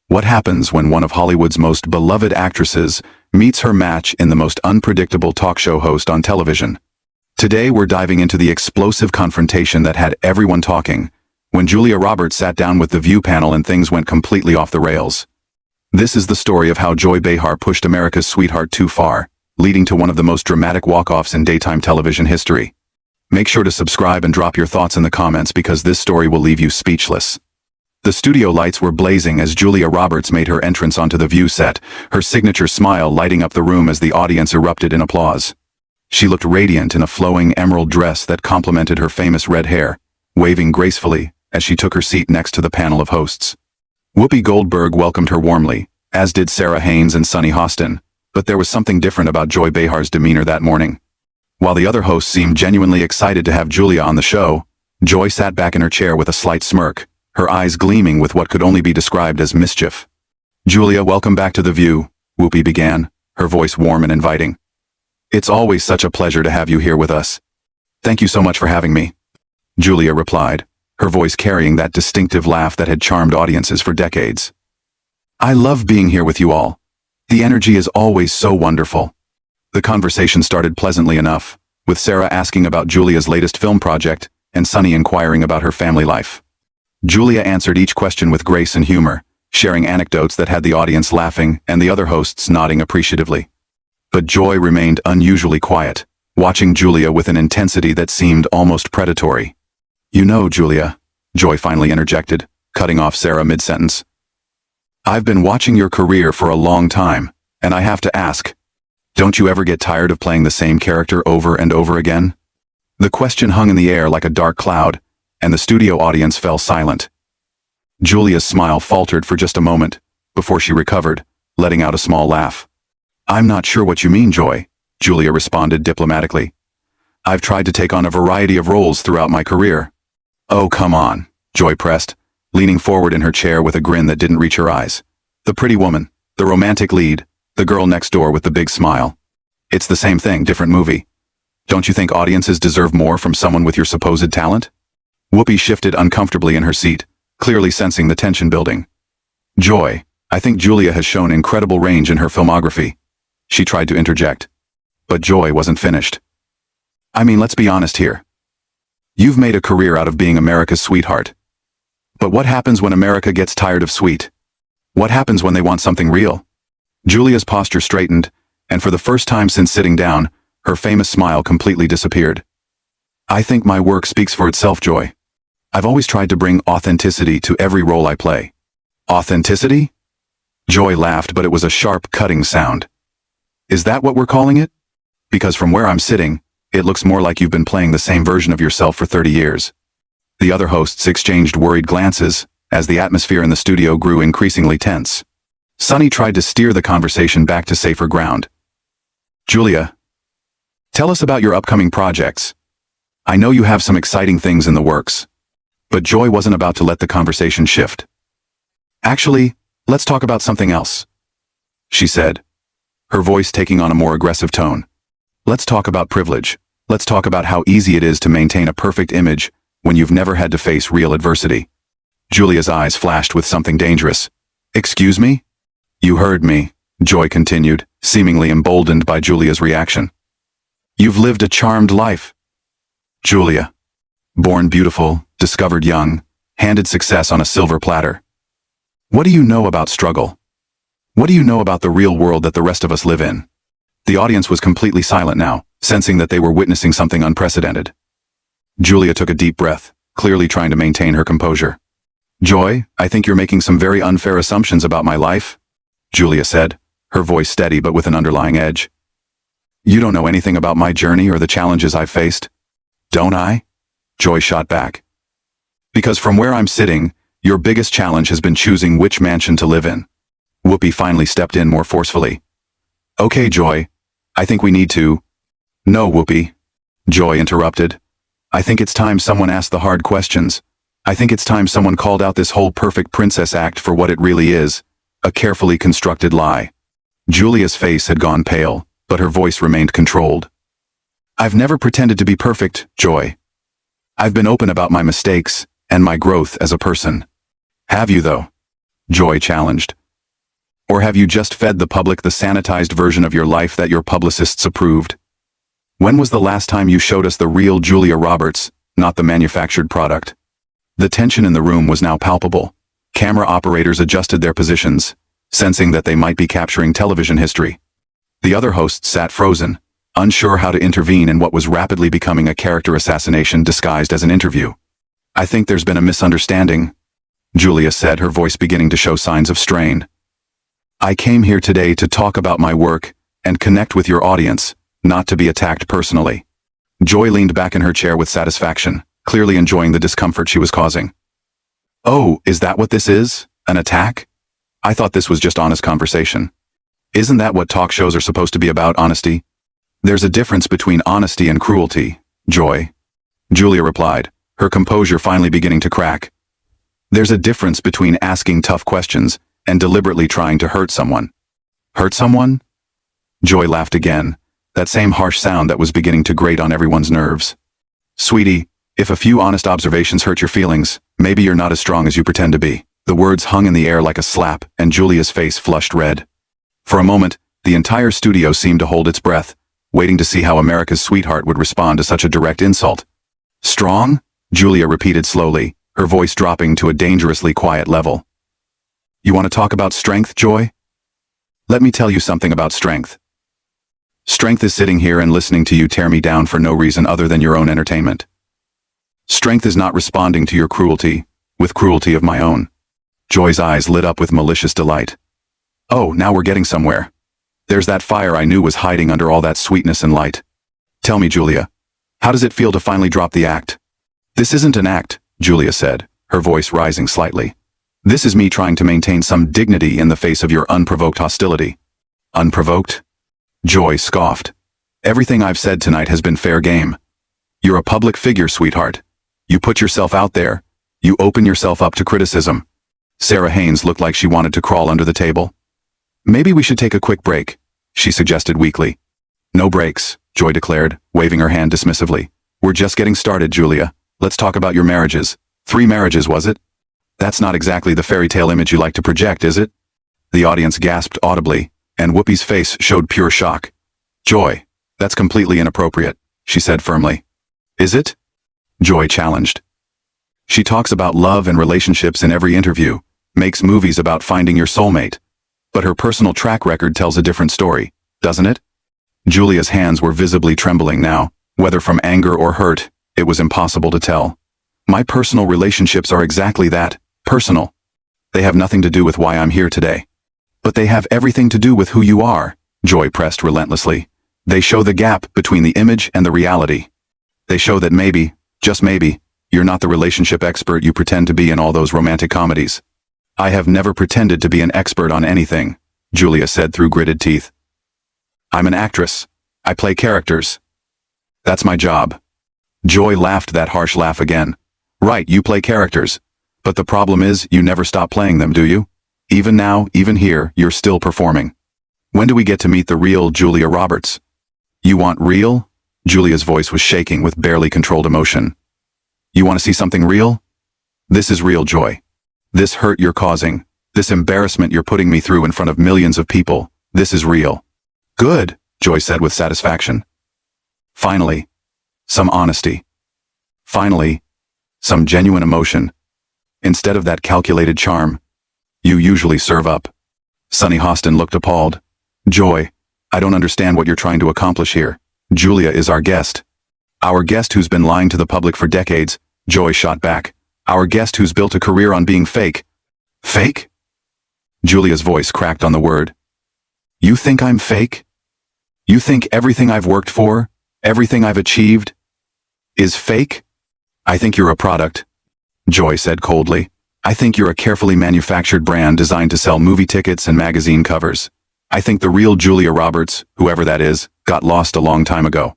What happens when one of Hollywood's most beloved actresses meets her match in the most unpredictable talk show host on television? Today we're diving into the explosive confrontation that had everyone talking, when Julia Roberts sat down with the View panel and things went completely off the rails. This is the story of how Joy Behar pushed America's sweetheart too far, leading to one of the most dramatic walk-offs in daytime television history. Make sure to subscribe and drop your thoughts in the comments because this story will leave you speechless. The studio lights were blazing as Julia Roberts made her entrance onto the View set, her signature smile lighting up the room as the audience erupted in applause. She looked radiant in a flowing emerald dress that complemented her famous red hair, waving gracefully as she took her seat next to the panel of hosts. Whoopi Goldberg welcomed her warmly, as did Sarah Haynes and Sunny Hostin, but there was something different about Joy Behar's demeanor that morning. While the other hosts seemed genuinely excited to have Julia on the show, Joy sat back in her chair with a slight smirk, her eyes gleaming with what could only be described as mischief. "Julia, welcome back to The View," Whoopi began, her voice warm and inviting. "It's always such a pleasure to have you here with us. Thank you so much for having me," Julia replied, her voice carrying that distinctive laugh that had charmed audiences for decades. "I love being here with you all. The energy is always so wonderful." The conversation started pleasantly enough, with Sarah asking about Julia's latest film project and Sunny inquiring about her family life. Julia answered each question with grace and humor, sharing anecdotes that had the audience laughing and the other hosts nodding appreciatively. But Joy remained unusually quiet, watching Julia with an intensity that seemed almost predatory. "You know, Julia," Joy finally interjected, cutting off Sarah mid-sentence. "I've been watching your career for a long time, and I have to ask, don't you ever get tired of playing the same character over and over again?" The question hung in the air like a dark cloud, and the studio audience fell silent. Julia's smile faltered for just a moment, before she recovered, letting out a small laugh. "I'm not sure what you mean, Joy," Julia responded diplomatically. "I've tried to take on a variety of roles throughout my career." "Oh, come on," Joy pressed, leaning forward in her chair with a grin that didn't reach her eyes. "The pretty woman, the romantic lead, the girl next door with the big smile. It's the same thing, different movie. Don't you think audiences deserve more from someone with your supposed talent?" Whoopi shifted uncomfortably in her seat, clearly sensing the tension building. "Joy, I think Julia has shown incredible range in her filmography," she tried to interject. But Joy wasn't finished. "I mean, let's be honest here. You've made a career out of being America's sweetheart. But what happens when America gets tired of sweet? What happens when they want something real?" Julia's posture straightened, and for the first time since sitting down, her famous smile completely disappeared. "I think my work speaks for itself, Joy. I've always tried to bring authenticity to every role I play." "Authenticity?" Joy laughed, but it was a sharp, cutting sound. "Is that what we're calling it? Because from where I'm sitting, it looks more like you've been playing the same version of yourself for 30 years. The other hosts exchanged worried glances, as the atmosphere in the studio grew increasingly tense. Sunny tried to steer the conversation back to safer ground. "Julia, tell us about your upcoming projects. I know you have some exciting things in the works." But Joy wasn't about to let the conversation shift. "Actually, let's talk about something else," she said, her voice taking on a more aggressive tone. "Let's talk about privilege. Let's talk about how easy it is to maintain a perfect image when you've never had to face real adversity." Julia's eyes flashed with something dangerous. "Excuse me?" "You heard me," Joy continued, seemingly emboldened by Julia's reaction. "You've lived a charmed life. Julia. Born beautiful, discovered young, handed success on a silver platter. What do you know about struggle? What do you know about the real world that the rest of us live in?" The audience was completely silent now, sensing that they were witnessing something unprecedented. Julia took a deep breath, clearly trying to maintain her composure. "Joy, I think you're making some very unfair assumptions about my life," Julia said, her voice steady but with an underlying edge. "You don't know anything about my journey or the challenges I've faced." "Don't I?" Joy shot back. "Because from where I'm sitting, your biggest challenge has been choosing which mansion to live in." Whoopi finally stepped in more forcefully. "Okay, Joy, I think we need to—" "No, Whoopi," Joy interrupted. "I think it's time someone asked the hard questions. I think it's time someone called out this whole perfect princess act for what it really is, a carefully constructed lie." Julia's face had gone pale, but her voice remained controlled. "I've never pretended to be perfect, Joy. I've been open about my mistakes and my growth as a person." "Have you, though?" Joy challenged, Or have you just fed the public the sanitized version of your life that your publicists approved? When was the last time you showed us the real Julia Roberts, not the manufactured product? The tension in the room was now palpable. Camera operators adjusted their positions, sensing that they might be capturing television history. The other hosts sat frozen, unsure how to intervene in what was rapidly becoming a character assassination disguised as an interview. I think there's been a misunderstanding, Julia said, her voice beginning to show signs of strain. I came here today to talk about my work and connect with your audience, not to be attacked personally. Joy leaned back in her chair with satisfaction, clearly enjoying the discomfort she was causing. Oh, is that what this is? An attack? I thought this was just honest conversation. Isn't that what talk shows are supposed to be about, honesty? There's a difference between honesty and cruelty, Joy. Julia replied, her composure finally beginning to crack. There's a difference between asking tough questions and deliberately trying to hurt someone. Hurt someone? Joy laughed again, that same harsh sound that was beginning to grate on everyone's nerves. Sweetie, if a few honest observations hurt your feelings, maybe you're not as strong as you pretend to be. The words hung in the air like a slap, and Julia's face flushed red. For a moment, the entire studio seemed to hold its breath, waiting to see how America's sweetheart would respond to such a direct insult. Strong? Julia repeated slowly, her voice dropping to a dangerously quiet level. You want to talk about strength, Joy? Let me tell you something about strength. Strength is sitting here and listening to you tear me down for no reason other than your own entertainment. Strength is not responding to your cruelty, with cruelty of my own. Joy's eyes lit up with malicious delight. Oh, now we're getting somewhere. There's that fire I knew was hiding under all that sweetness and light. Tell me, Julia, how does it feel to finally drop the act? This isn't an act, Julia said, her voice rising slightly. This is me trying to maintain some dignity in the face of your unprovoked hostility. Unprovoked? Joy scoffed. Everything I've said tonight has been fair game. You're a public figure, sweetheart. You put yourself out there. You open yourself up to criticism. Sarah Haynes looked like she wanted to crawl under the table. Maybe we should take a quick break, she suggested weakly. No breaks, Joy declared, waving her hand dismissively. We're just getting started, Julia. Let's talk about your marriages. 3 marriages, was it? That's not exactly the fairy tale image you like to project, is it? The audience gasped audibly, and Whoopi's face showed pure shock. Joy, that's completely inappropriate, she said firmly. Is it? Joy challenged. She talks about love and relationships in every interview, makes movies about finding your soulmate. But her personal track record tells a different story, doesn't it? Julia's hands were visibly trembling now. Whether from anger or hurt, it was impossible to tell. My personal relationships are exactly that, personal. They have nothing to do with why I'm here today. But they have everything to do with who you are, Joy pressed relentlessly. They show the gap between the image and the reality. They show that maybe, just maybe, you're not the relationship expert you pretend to be in all those romantic comedies. I have never pretended to be an expert on anything, Julia said through gritted teeth. I'm an actress. I play characters. That's my job. Joy laughed that harsh laugh again. Right, you play characters. But the problem is, you never stop playing them, do you? Even now, even here, you're still performing. When do we get to meet the real Julia Roberts? You want real? Julia's voice was shaking with barely controlled emotion. You want to see something real? This is real, Joy. This hurt you're causing, this embarrassment you're putting me through in front of millions of people, this is real. Good, Joy said with satisfaction. Finally, some honesty. Finally, some genuine emotion. Instead of that calculated charm you usually serve up. Sonny Hostin looked appalled. Joy, I don't understand what you're trying to accomplish here. Julia is our guest. Our guest who's been lying to the public for decades, Joy shot back. Our guest who's built a career on being fake. Fake? Julia's voice cracked on the word. You think I'm fake? You think everything I've worked for, everything I've achieved, is fake? I think you're a product, Joy said coldly. I think you're a carefully manufactured brand designed to sell movie tickets and magazine covers. I think the real Julia Roberts, whoever that is, got lost a long time ago.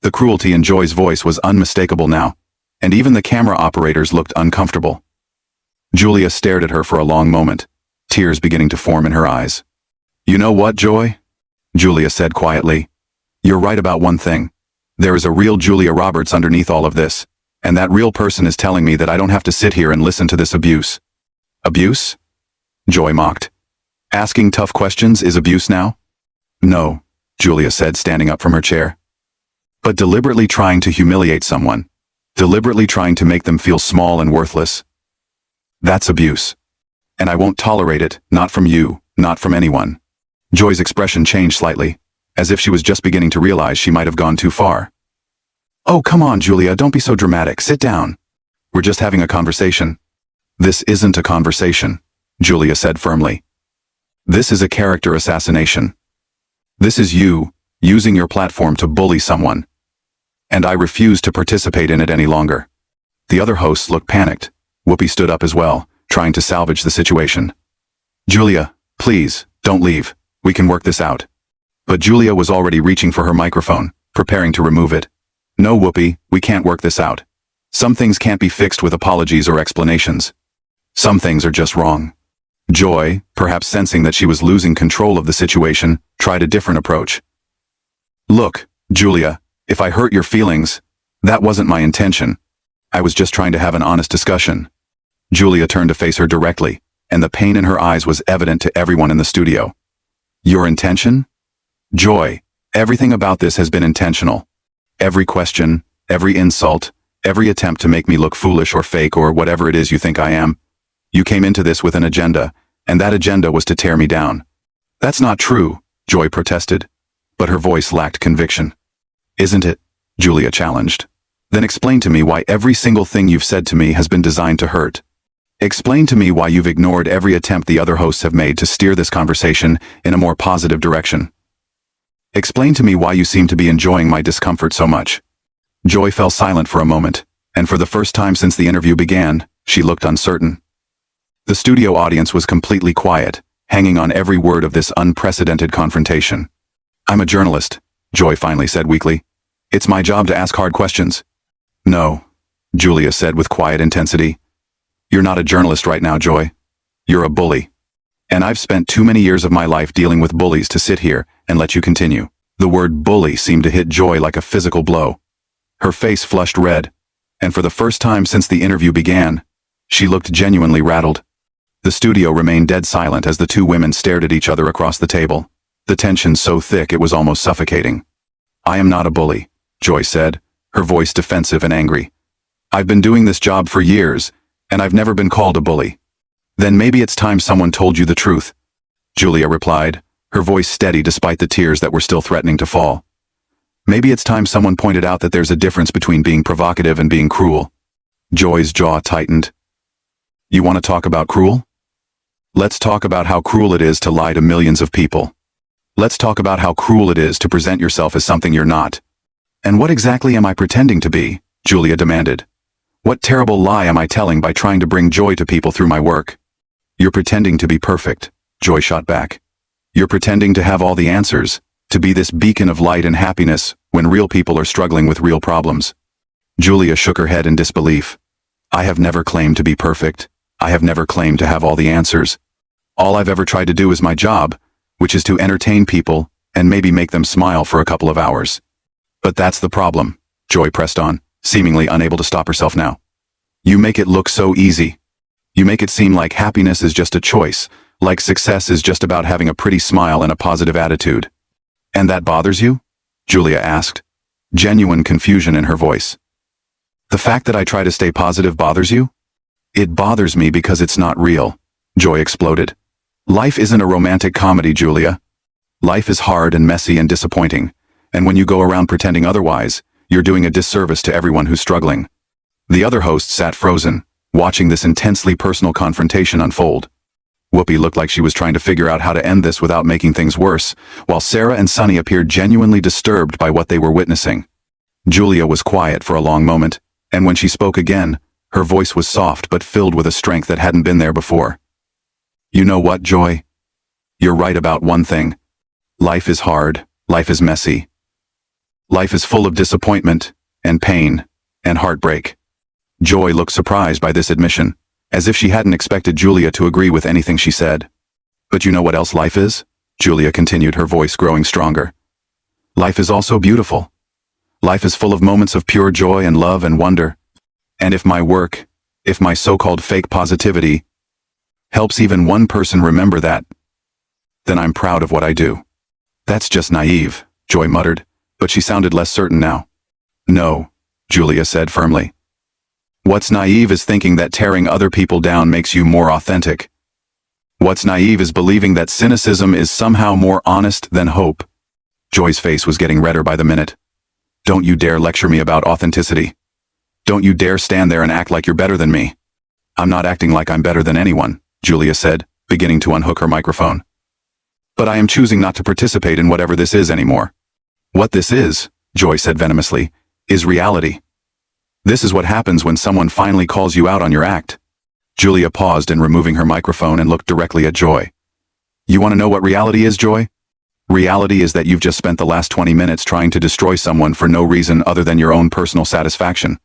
The cruelty in Joy's voice was unmistakable now, and even the camera operators looked uncomfortable. Julia stared at her for a long moment, tears beginning to form in her eyes. You know what, Joy? Julia said quietly. You're right about one thing. There is a real Julia Roberts underneath all of this, and that real person is telling me that I don't have to sit here and listen to this abuse. Abuse? Joy mocked. Asking tough questions is abuse now? No, Julia said, standing up from her chair. But deliberately trying to humiliate someone, deliberately trying to make them feel small and worthless, that's abuse. And I won't tolerate it, not from you, not from anyone. Joy's expression changed slightly, as if she was just beginning to realize she might have gone too far. Oh, come on, Julia, don't be so dramatic. Sit down. We're just having a conversation. This isn't a conversation, Julia said firmly. This is a character assassination. This is you, using your platform to bully someone. And I refuse to participate in it any longer. The other hosts looked panicked. Whoopi stood up as well, trying to salvage the situation. Julia, please, don't leave. We can work this out. But Julia was already reaching for her microphone, preparing to remove it. No, Whoopi, we can't work this out. Some things can't be fixed with apologies or explanations. Some things are just wrong. Joy, perhaps sensing that she was losing control of the situation, tried a different approach. Look, Julia, if I hurt your feelings, that wasn't my intention. I was just trying to have an honest discussion. Julia turned to face her directly, and the pain in her eyes was evident to everyone in the studio. Your intention? Joy, everything about this has been intentional. Every question, every insult, every attempt to make me look foolish or fake or whatever it is you think I am. You came into this with an agenda, and that agenda was to tear me down. That's not true, Joy protested, but her voice lacked conviction. Isn't it? Julia challenged. Then explain to me why every single thing you've said to me has been designed to hurt. Explain to me why you've ignored every attempt the other hosts have made to steer this conversation in a more positive direction. Explain to me why you seem to be enjoying my discomfort so much. Joy fell silent for a moment, and for the first time since the interview began, she looked uncertain. The studio audience was completely quiet, hanging on every word of this unprecedented confrontation. I'm a journalist, Joy finally said weakly. It's my job to ask hard questions. No, Julia said with quiet intensity. You're not a journalist right now, Joy. You're a bully. And I've spent too many years of my life dealing with bullies to sit here and let you continue. The word bully seemed to hit Joy like a physical blow. Her face flushed red, and for the first time since the interview began, she looked genuinely rattled. The studio remained dead silent as the two women stared at each other across the table, the tension so thick it was almost suffocating. I am not a bully, Joy said, her voice defensive and angry. I've been doing this job for years, and I've never been called a bully. Then maybe it's time someone told you the truth, Julia replied, her voice steady despite the tears that were still threatening to fall. Maybe it's time someone pointed out that there's a difference between being provocative and being cruel. Joy's jaw tightened. You want to talk about cruel? Let's talk about how cruel it is to lie to millions of people. Let's talk about how cruel it is to present yourself as something you're not. And what exactly am I pretending to be? Julia demanded. What terrible lie am I telling by trying to bring joy to people through my work? You're pretending to be perfect, Joy shot back. You're pretending to have all the answers, to be this beacon of light and happiness when real people are struggling with real problems. Julia shook her head in disbelief. I have never claimed to be perfect. I have never claimed to have all the answers. All I've ever tried to do is my job, which is to entertain people and maybe make them smile for a couple of hours. But that's the problem, Joy pressed on, seemingly unable to stop herself now. You make it look so easy. You make it seem like happiness is just a choice, like success is just about having a pretty smile and a positive attitude. And that bothers you? Julia asked, genuine confusion in her voice. The fact that I try to stay positive bothers you? It bothers me because it's not real, Joy exploded. Life isn't a romantic comedy, Julia. Life is hard and messy and disappointing, and when you go around pretending otherwise, you're doing a disservice to everyone who's struggling. The other hosts sat frozen, watching this intensely personal confrontation unfold. Whoopi looked like she was trying to figure out how to end this without making things worse, while Sarah and Sunny appeared genuinely disturbed by what they were witnessing. Julia was quiet for a long moment, and when she spoke again, her voice was soft but filled with a strength that hadn't been there before. You know what, Joy? You're right about one thing. Life is hard, life is messy. Life is full of disappointment, and pain, and heartbreak. Joy looked surprised by this admission, as if she hadn't expected Julia to agree with anything she said. But you know what else life is? Julia continued, her voice growing stronger. Life is also beautiful. Life is full of moments of pure joy and love and wonder. And if my work, if my so-called fake positivity, helps even one person remember that, then I'm proud of what I do. That's just naive, Joy muttered, but she sounded less certain now. No, Julia said firmly. What's naive is thinking that tearing other people down makes you more authentic. What's naive is believing that cynicism is somehow more honest than hope. Joy's face was getting redder by the minute. Don't you dare lecture me about authenticity. Don't you dare stand there and act like you're better than me. I'm not acting like I'm better than anyone, Julia said, beginning to unhook her microphone. But I am choosing not to participate in whatever this is anymore. What this is, Joy said venomously, is reality. This is what happens when someone finally calls you out on your act. Julia paused in removing her microphone and looked directly at Joy. You want to know what reality is, Joy? Reality is that you've just spent the last 20 minutes trying to destroy someone for no reason other than your own personal satisfaction.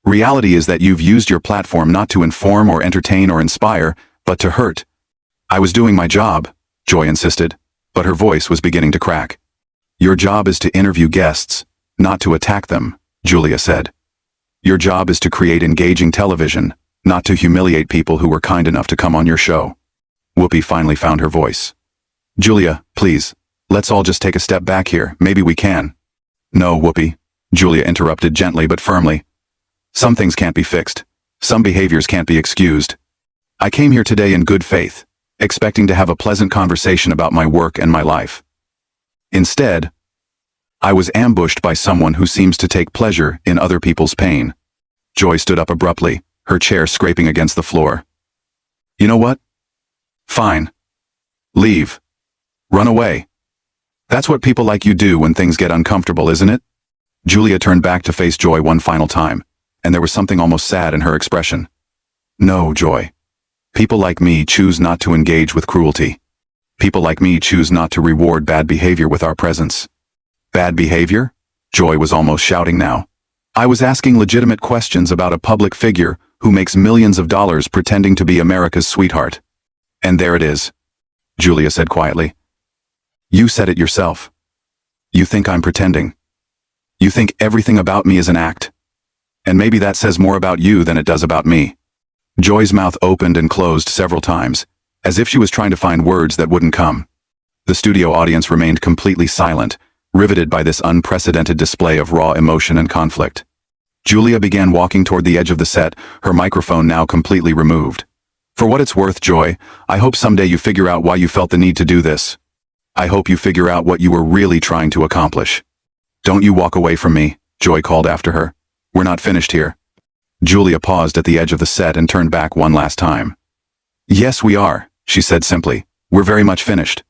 Reality is that you've used your platform not to inform or entertain or inspire, but to hurt. I was doing my job, Joy insisted, but her voice was beginning to crack. Your job is to interview guests, not to attack them, Julia said. Your job is to create engaging television, not to humiliate people who were kind enough to come on your show. Whoopi finally found her voice. Julia, please, let's all just take a step back here, maybe we can. No, Whoopi, Julia interrupted gently but firmly. Some things can't be fixed. Some behaviors can't be excused. I came here today in good faith, expecting to have a pleasant conversation about my work and my life. Instead, I was ambushed by someone who seems to take pleasure in other people's pain. Joy stood up abruptly, her chair scraping against the floor. You know what? Fine. Leave. Run away. That's what people like you do when things get uncomfortable, isn't it? Julia turned back to face Joy one final time, and there was something almost sad in her expression. No, Joy. People like me choose not to engage with cruelty. People like me choose not to reward bad behavior with our presence. Bad behavior? Joy was almost shouting now. I was asking legitimate questions about a public figure who makes millions of dollars pretending to be America's sweetheart. And there it is, Julia said quietly. You said it yourself. You think I'm pretending. You think everything about me is an act. And maybe that says more about you than it does about me. Joy's mouth opened and closed several times, as if she was trying to find words that wouldn't come. The studio audience remained completely silent, riveted by this unprecedented display of raw emotion and conflict. Julia began walking toward the edge of the set, her microphone now completely removed. For what it's worth, Joy, I hope someday you figure out why you felt the need to do this. I hope you figure out what you were really trying to accomplish. Don't you walk away from me, Joy called after her. We're not finished here. Julia paused at the edge of the set and turned back one last time. Yes, we are, she said simply. We're very much finished.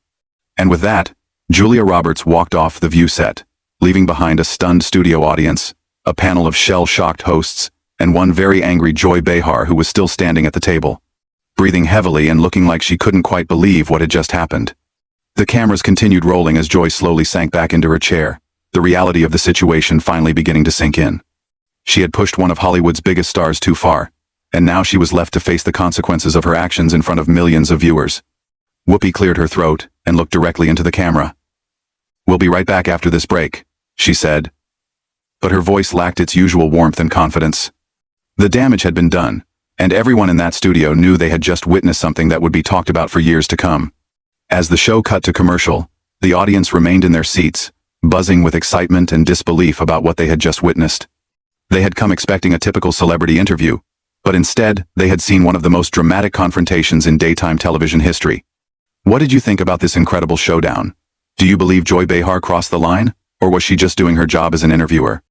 And with that, Julia Roberts walked off the view set, leaving behind a stunned studio audience, a panel of shell-shocked hosts, and one very angry Joy Behar who was still standing at the table, breathing heavily and looking like she couldn't quite believe what had just happened. The cameras continued rolling as Joy slowly sank back into her chair, the reality of the situation finally beginning to sink in. She had pushed one of Hollywood's biggest stars too far, and now she was left to face the consequences of her actions in front of millions of viewers. Whoopi cleared her throat and looked directly into the camera. We'll be right back after this break, she said. But her voice lacked its usual warmth and confidence. The damage had been done, and everyone in that studio knew they had just witnessed something that would be talked about for years to come. As the show cut to commercial, the audience remained in their seats, buzzing with excitement and disbelief about what they had just witnessed. They had come expecting a typical celebrity interview, but instead, they had seen one of the most dramatic confrontations in daytime television history. What did you think about this incredible showdown? Do you believe Joy Behar crossed the line, or was she just doing her job as an interviewer?